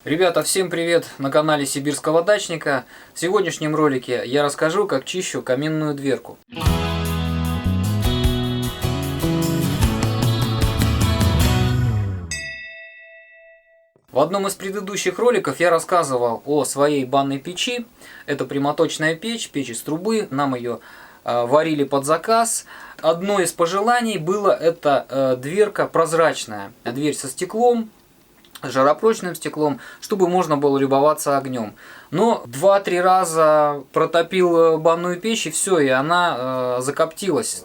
Ребята, всем привет на канале Сибирского дачника. В сегодняшнем ролике я расскажу, как чищу каминную дверку. В одном из предыдущих роликов я рассказывал о своей банной печи. Это прямоточная печь, печь из трубы. Нам ее варили под заказ. Одно из пожеланий было это дверка прозрачная. Дверь со стеклом, жаропрочным стеклом, чтобы можно было любоваться огнем. Но 2-3 раза протопил банную печь, и все, и она закоптилась.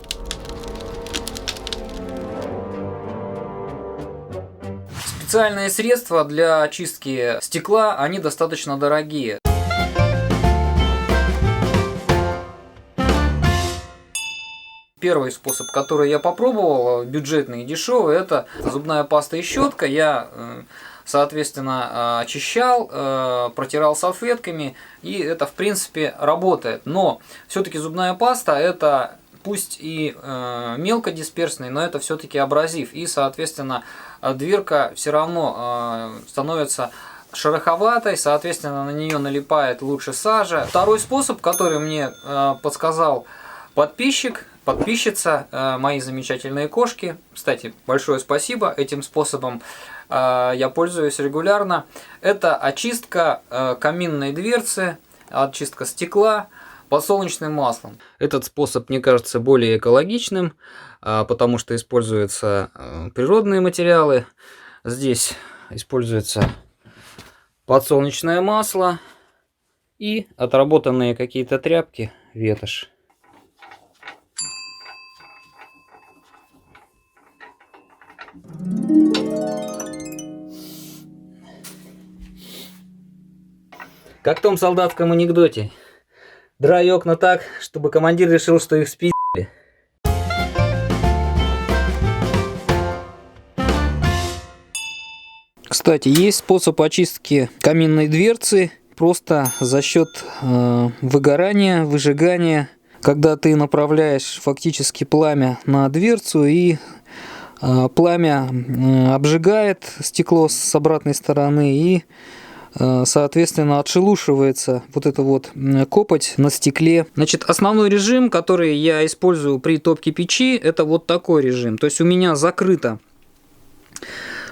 Специальные средства для очистки стекла, они достаточно дорогие. Первый способ, который я попробовал, бюджетный и дешевый, это зубная паста и щетка. Я, соответственно, очищал, протирал салфетками, и это, в принципе, работает. Но все-таки зубная паста, это пусть и мелкодисперсный, но это все-таки абразив. И, соответственно, дверка все равно становится шероховатой, соответственно, на нее налипает лучше сажа. Второй способ, который мне подсказал подписчица, мои замечательные кошки. Кстати, большое спасибо, этим способом я пользуюсь регулярно. Это очистка каминной дверцы, очистка стекла подсолнечным маслом. Этот способ мне кажется более экологичным, потому что используются природные материалы. Здесь используется подсолнечное масло и отработанные какие-то тряпки, ветошь. Как в том солдатском анекдоте. Драй окна так, чтобы командир решил, что их спиздили. Кстати, есть способ очистки каминной дверцы просто за счет выгорания, выжигания. Когда ты направляешь фактически пламя на дверцу, и пламя обжигает стекло с обратной стороны, и соответственно отшелушивается вот эта вот копоть на стекле. Значит, основной режим, который я использую при топке печи, это вот такой режим. То есть у меня закрыто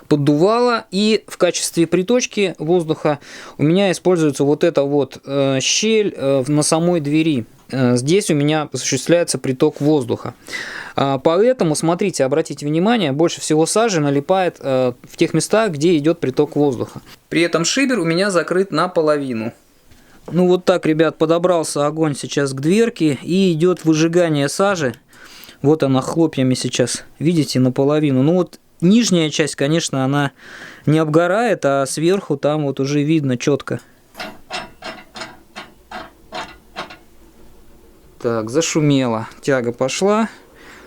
поддувало, и в качестве приточки воздуха у меня используется вот эта вот щель на самой двери. Здесь у меня осуществляется приток воздуха. Поэтому, смотрите, обратите внимание, больше всего сажи налипает в тех местах, где идет приток воздуха. При этом шибер у меня закрыт наполовину. Ну вот так, ребят, подобрался огонь сейчас к дверке, и идет выжигание сажи. Вот она хлопьями сейчас, видите, наполовину. Ну вот нижняя часть, конечно, она не обгорает, а сверху там вот уже видно четко. Так, зашумело, тяга пошла.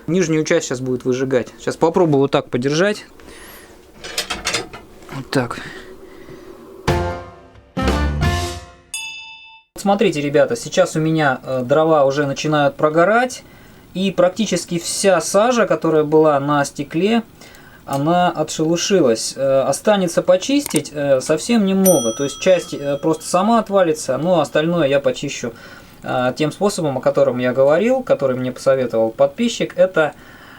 Нижнюю часть сейчас будет выжигать. Сейчас попробую вот так подержать. Вот так. Смотрите, ребята, сейчас у меня дрова уже начинают прогорать. И практически вся сажа, которая была на стекле, она отшелушилась. Останется почистить совсем немного. То есть часть просто сама отвалится, но остальное я почищу тем способом, о котором я говорил, который мне посоветовал подписчик, это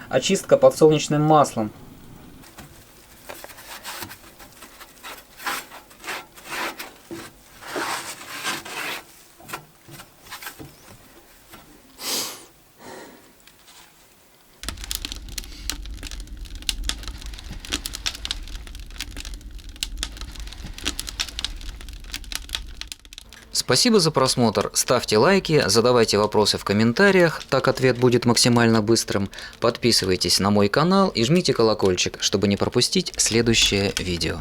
очистка подсолнечным маслом. Спасибо за просмотр, ставьте лайки, задавайте вопросы в комментариях, так ответ будет максимально быстрым. Подписывайтесь на мой канал и жмите колокольчик, чтобы не пропустить следующее видео.